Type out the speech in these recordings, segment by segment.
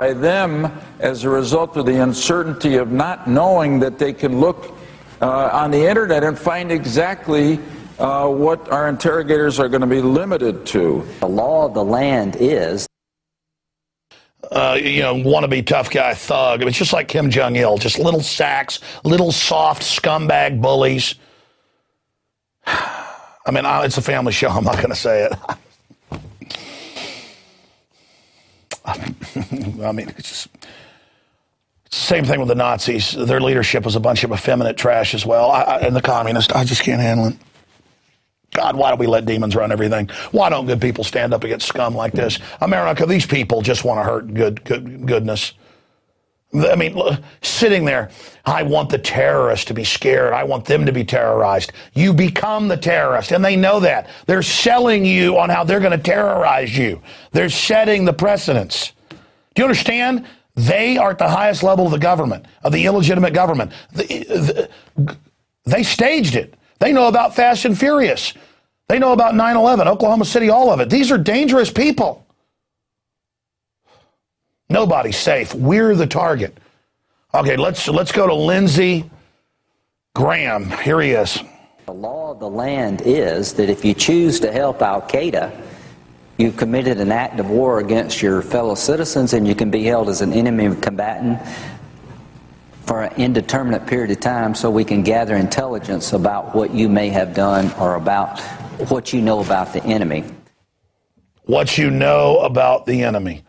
by them as a result of the uncertainty of not knowing that they can look on the internet and find exactly what our interrogators are going to be limited to. The law of the land is... wannabe tough guy thug. It's just like Kim Jong-il, just little sacks, little soft scumbag bullies. I mean, it's a family show. I'm not going to say it. I mean, it's the same thing with the Nazis. Their leadership was a bunch of effeminate trash as well. And the communists, I just can't handle it. God, why do we let demons run everything? Why don't good people stand up against scum like this? America, these people just want to hurt goodness. I mean, sitting there, I want the terrorists to be scared. I want them to be terrorized. You become the terrorist, and they know that. They're selling you on how they're going to terrorize you. They're setting the precedents. Do you understand? They are at the highest level of the government, of the illegitimate government. They staged it. They know about Fast and Furious. They know about 9/11, Oklahoma City, all of it. These are dangerous people. Nobody's safe. We're the target. Okay, let's go to Lindsey Graham. Here he is. The law of the land is that if you choose to help Al-Qaeda, you've committed an act of war against your fellow citizens, and you can be held as an enemy combatant for an indeterminate period of time, so we can gather intelligence about what you may have done or about what you know about the enemy. What you know about the enemy.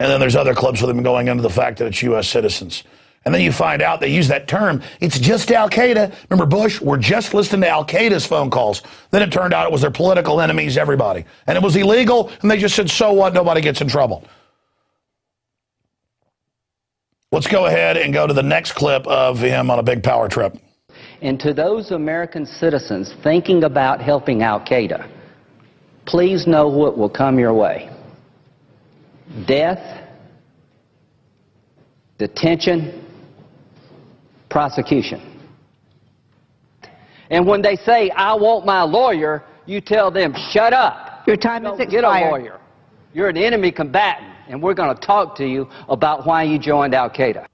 And then there's other clips with them going into the fact that it's U.S. citizens. And then you find out they use that term, it's just Al-Qaeda. Remember Bush? We're just listening to Al-Qaeda's phone calls. Then it turned out it was their political enemies, everybody. And it was illegal, and they just said, so what? Nobody gets in trouble. Let's go ahead and go to the next clip of him on a big power trip. And to those American citizens thinking about helping Al-Qaeda, please know what will come your way. Death, detention, prosecution. And when they say, I want my lawyer, you tell them, shut up. Your time is expired. Get a lawyer. You're an enemy combatant, and we're going to talk to you about why you joined Al-Qaeda.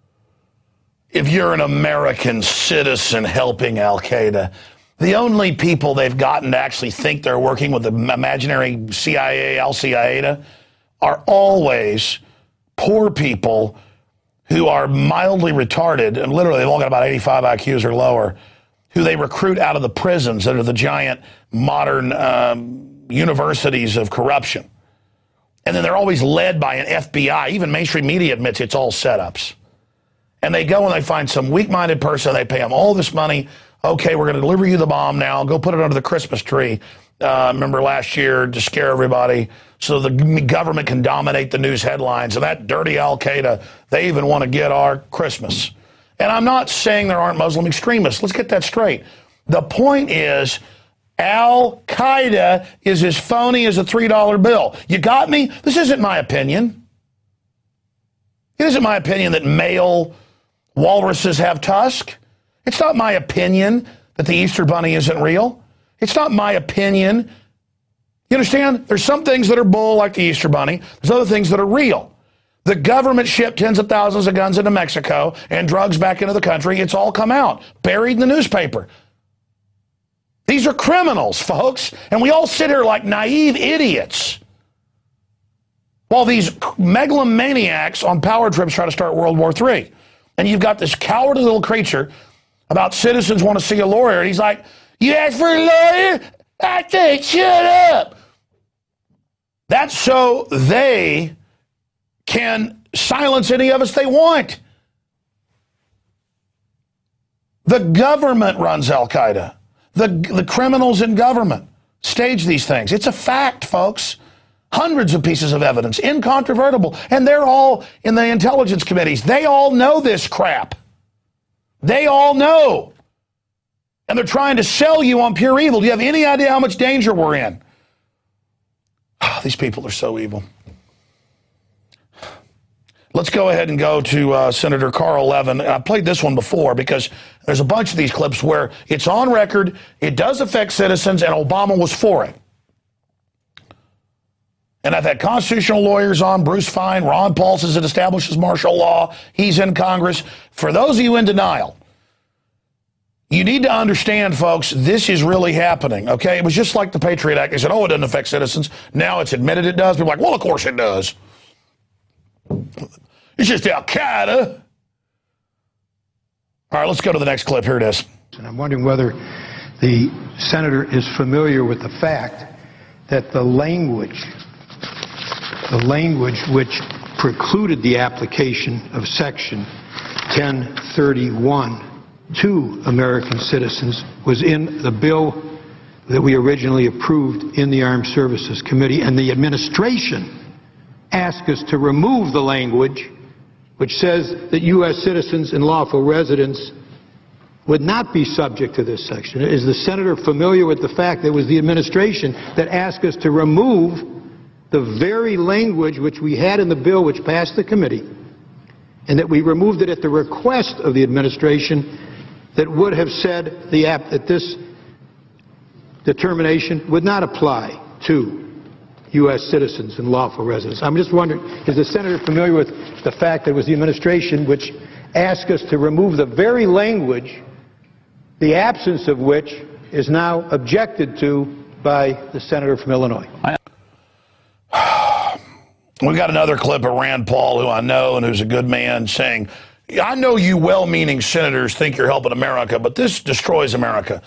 If you're an American citizen helping Al-Qaeda, the only people they've gotten to actually think they're working with the imaginary CIA, Al-Qaeda, are always poor people who are mildly retarded, and literally they've all got about 85 IQs or lower, who they recruit out of the prisons that are the giant modern universities of corruption. And then they're always led by an FBI. Even mainstream media admits it's all setups. And they go and they find some weak-minded person, they pay them all this money. Okay, we're going to deliver you the bomb now. Go put it under the Christmas tree. Remember last year to scare everybody so the government can dominate the news headlines. And that dirty Al-Qaeda, they even want to get our Christmas. And I'm not saying there aren't Muslim extremists. Let's get that straight. The point is, Al-Qaeda is as phony as a $3 bill. You got me? This isn't my opinion. It isn't my opinion that male walruses have tusks. It's not my opinion that the Easter Bunny isn't real. It's not my opinion. You understand? There's some things that are bull, like the Easter Bunny. There's other things that are real. The government shipped tens of thousands of guns into Mexico and drugs back into the country. It's all come out, buried in the newspaper. These are criminals, folks, and we all sit here like naive idiots while these megalomaniacs on power trips try to start World War III. And you've got this cowardly little creature about citizens want to see a lawyer, and he's like, you asked for a lawyer? I think, shut up. That's so they can silence any of us they want. The government runs Al-Qaeda. The criminals in government stage these things. It's a fact, folks. Hundreds of pieces of evidence, incontrovertible. And they're all in the intelligence committees. They all know this crap. They all know. And they're trying to sell you on pure evil. Do you have any idea how much danger we're in? Oh, these people are so evil. Let's go ahead and go to Senator Carl Levin. I played this one before because there's a bunch of these clips where it's on record, it does affect citizens, and Obama was for it. And I've had constitutional lawyers on, Bruce Fine, Ron Paul says it establishes martial law. He's in Congress. For those of you in denial, you need to understand, folks, this is really happening, okay? It was just like the Patriot Act. They said, oh, it doesn't affect citizens. Now it's admitted it does. People are like, well, of course it does. It's just Al-Qaeda. All right, let's go to the next clip. Here it is. And I'm wondering whether the senator is familiar with the fact that the language which precluded the application of Section 1031 to American citizens was in the bill that we originally approved in the Armed Services Committee, and the administration asked us to remove the language which says that U.S. citizens and lawful residents would not be subject to this section. Is the senator familiar with the fact that it was the administration that asked us to remove the very language which we had in the bill which passed the committee, and that we removed it at the request of the administration, that would have said that this determination would not apply to U.S. citizens and lawful residents? I'm just wondering, is the senator familiar with the fact that it was the administration which asked us to remove the very language, the absence of which is now objected to by the senator from Illinois? We got another clip of Rand Paul, who I know and who's a good man, saying, I know you well-meaning senators think you're helping America, but this destroys America.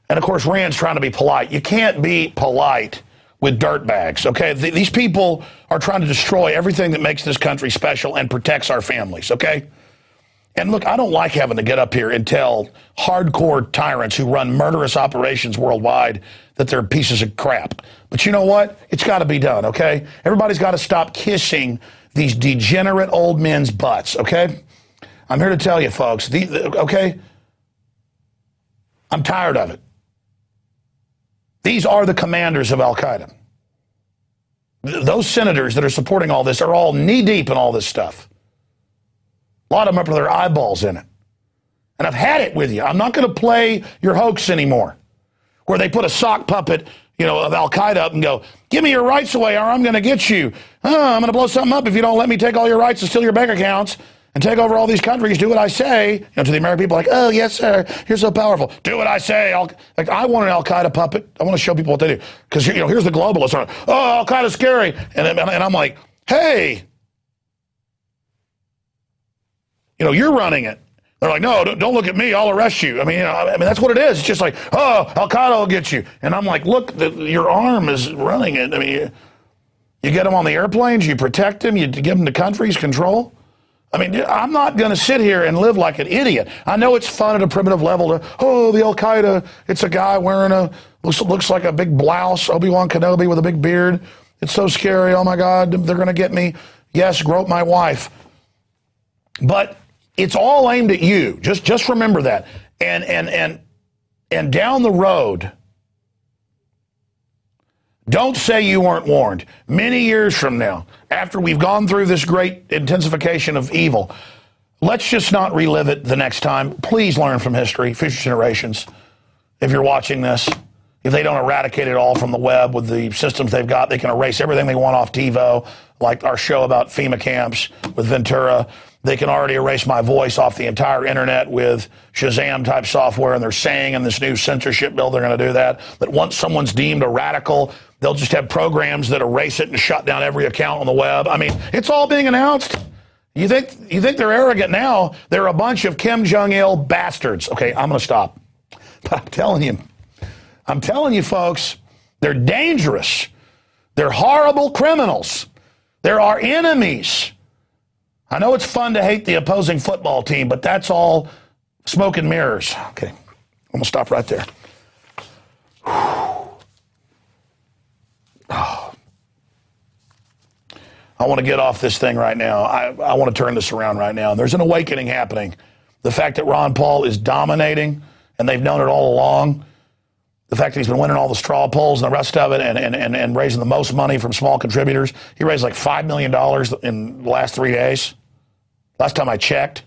And, of course, Rand's trying to be polite. You can't be polite with dirtbags, okay? These people are trying to destroy everything that makes this country special and protects our families, okay? And, look, I don't like having to get up here and tell hardcore tyrants who run murderous operations worldwide that they're pieces of crap. But you know what? It's got to be done, okay? Everybody's got to stop kissing these degenerate old men's butts, okay? I'm here to tell you, folks, okay? I'm tired of it. These are the commanders of Al-Qaeda. Those senators that are supporting all this are all knee-deep in all this stuff. A lot of them up to their eyeballs in it. And I've had it with you. I'm not going to play your hoax anymore, where they put a sock puppet, of Al-Qaeda up and go, give me your rights away or I'm going to get you. I'm going to blow something up if you don't let me take all your rights and steal your bank accounts and take over all these countries. Do what I say. To the American people, like, oh, yes, sir, you're so powerful. Do what I say. I want an Al-Qaeda puppet. I want to show people what they do. Because, here's the globalists. Oh, Al-Qaeda's scary. And I'm like, hey, you're running it. They're like, no, don't look at me. I'll arrest you. I mean, that's what it is. It's just like, oh, Al-Qaeda will get you. And I'm like, look, your arm is running it. I mean, you get them on the airplanes, you protect them, you give them the country's control. I mean, I'm not going to sit here and live like an idiot. I know it's fun at a primitive level to, the Al-Qaeda, it's a guy wearing looks like a big blouse, Obi-Wan Kenobi with a big beard. It's so scary. Oh, my God, they're going to get me. Yes, grope my wife. But it's all aimed at you. Just remember that. And down the road, don't say you weren't warned. Many years from now, after we've gone through this great intensification of evil, let's just not relive it the next time. Please learn from history, future generations. If you're watching this, if they don't eradicate it all from the web with the systems they've got, they can erase everything they want off TiVo, like our show about FEMA camps with Ventura. They can already erase my voice off the entire internet with Shazam-type software, and they're saying in this new censorship bill they're going to do that. That once someone's deemed a radical, they'll just have programs that erase it and shut down every account on the web. I mean, it's all being announced. You think they're arrogant now? They're a bunch of Kim Jong-il bastards. Okay, I'm going to stop. But I'm telling you, folks, they're dangerous. They're horrible criminals. They're our enemies. I know it's fun to hate the opposing football team, but that's all smoke and mirrors. Okay, I'm going to stop right there. Oh. I want to get off this thing right now. I want to turn this around right now. There's an awakening happening. The fact that Ron Paul is dominating, and they've known it all along. The fact that he's been winning all the straw polls and the rest of it and raising the most money from small contributors. He raised like $5 million in the last 3 days. Last time I checked.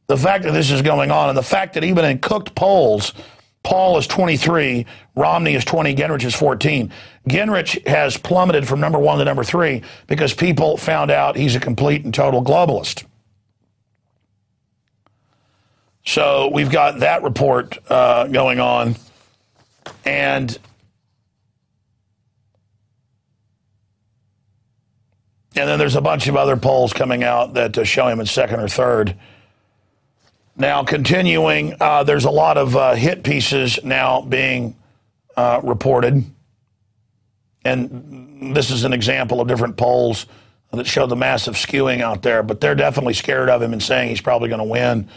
The fact that this is going on and the fact that even in cooked polls, Paul is 23, Romney is 20, Gingrich is 14. Gingrich has plummeted from number 1 to number 3 because people found out he's a complete and total globalist. So we've got that report going on. And then there's a bunch of other polls coming out that show him in second or third. Now, continuing, there's a lot of hit pieces now being reported. And this is an example of different polls that show the massive skewing out there. But they're definitely scared of him and saying he's probably going to win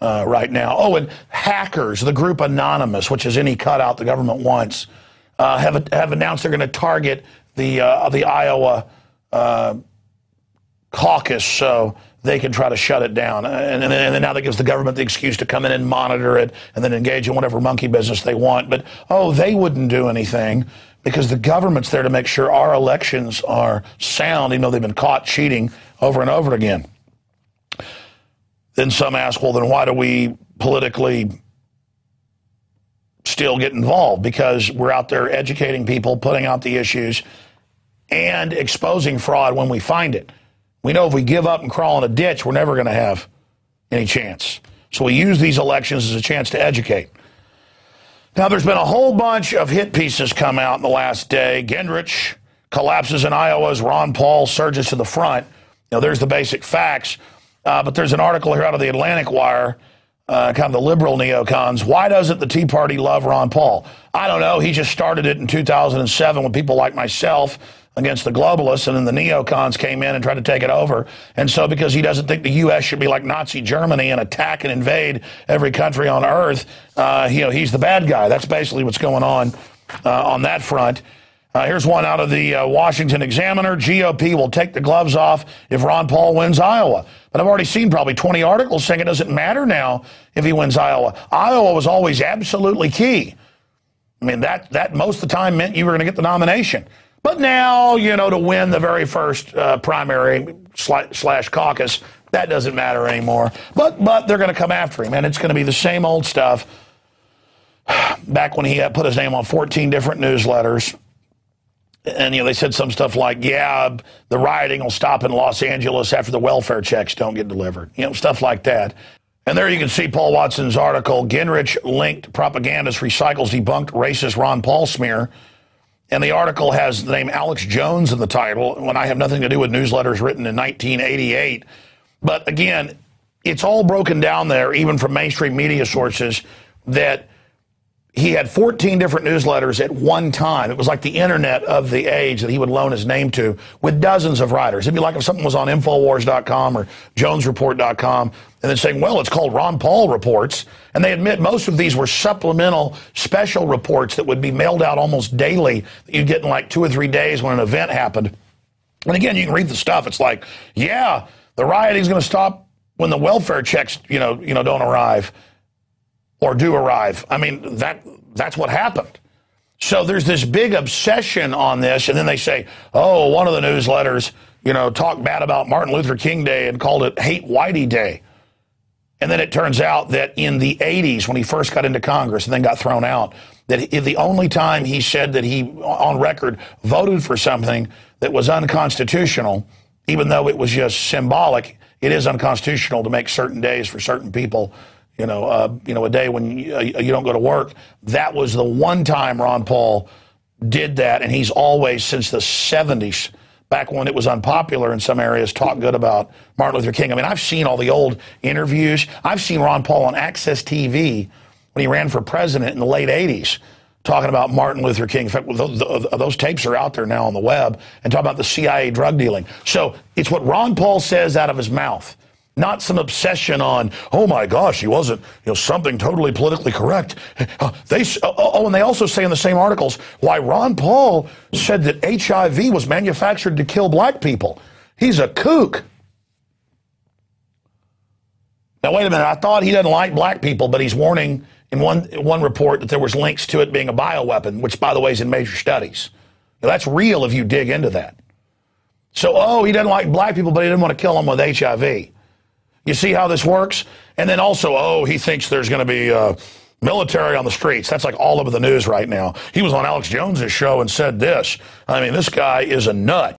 right now. Oh, and hackers, the group Anonymous, which is any cutout the government wants, have announced they're going to target the Iowa caucus so they can try to shut it down. And then now that gives the government the excuse to come in and monitor it and then engage in whatever monkey business they want. But, they wouldn't do anything because the government's there to make sure our elections are sound, even though they've been caught cheating over and over again. Then some ask, well, then why do we politically still get involved? Because we're out there educating people, putting out the issues, and exposing fraud when we find it. We know if we give up and crawl in a ditch, we're never going to have any chance. So we use these elections as a chance to educate. Now, there's been a whole bunch of hit pieces come out in the last day. Gingrich collapses in Iowa as Ron Paul surges to the front. Now, there's the basic facts. But there's an article here out of the Atlantic Wire, kind of the liberal neocons. Why doesn't the Tea Party love Ron Paul? I don't know. He just started it in 2007 with people like myself against the globalists, and then the neocons came in and tried to take it over. And so because he doesn't think the U.S. should be like Nazi Germany and attack and invade every country on earth, he's the bad guy. That's basically what's going on that front. Here's one out of the Washington Examiner. GOP will take the gloves off if Ron Paul wins Iowa. But I've already seen probably 20 articles saying it doesn't matter now if he wins Iowa. Iowa was always absolutely key. I mean, that most of the time meant you were going to get the nomination. But now, to win the very first primary / caucus, that doesn't matter anymore. But they're going to come after him, and it's going to be the same old stuff. Back when he had put his name on 14 different newsletters. And, they said some stuff like, the rioting will stop in Los Angeles after the welfare checks don't get delivered. Stuff like that. And there you can see Paul Watson's article, Gingrich-linked propagandist recycles debunked racist Ron Paul smear. And the article has the name Alex Jones in the title, when I have nothing to do with newsletters written in 1988. But, again, it's all broken down there, even from mainstream media sources, that he had 14 different newsletters at one time. It was like the internet of the age that he would loan his name to, with dozens of writers. It'd be like if something was on Infowars.com or JonesReport.com, and then saying, well, it's called Ron Paul Reports. And they admit most of these were supplemental special reports that would be mailed out almost daily that you'd get in like 2 or 3 days when an event happened. And again, you can read the stuff. It's like, the rioting's going to stop when the welfare checks, don't arrive. Or do arrive. I mean, that's what happened. So there's this big obsession on this, and then they say, one of the newsletters, talked bad about Martin Luther King Day and called it Hate Whitey Day. And then it turns out that in the 80s, when he first got into Congress and then got thrown out, that the only time he said that he, on record, voted for something that was unconstitutional, even though it was just symbolic, it is unconstitutional to make certain days for certain people, a day when you don't go to work. That was the one time Ron Paul did that, and he's always, since the 70s, back when it was unpopular in some areas, talked good about Martin Luther King. I mean, I've seen all the old interviews. I've seen Ron Paul on Access TV when he ran for president in the late 80s, talking about Martin Luther King. In fact, those tapes are out there now on the web, and talking about the CIA drug dealing. So it's what Ron Paul says out of his mouth. Not some obsession on, oh my gosh, he wasn't, something totally politically correct. And they also say in the same articles why Ron Paul said that HIV was manufactured to kill black people. He's a kook. Now, wait a minute. I thought he doesn't like black people, but he's warning in one report that there was links to it being a bioweapon, which, by the way, is in major studies. Now, that's real if you dig into that. So, he doesn't like black people, but he didn't want to kill them with HIV. You see how this works? And then also, he thinks there's going to be, Military on the streets. That's like all over the news right now. He was on Alex Jones's show and said this. I mean, this guy is a nut.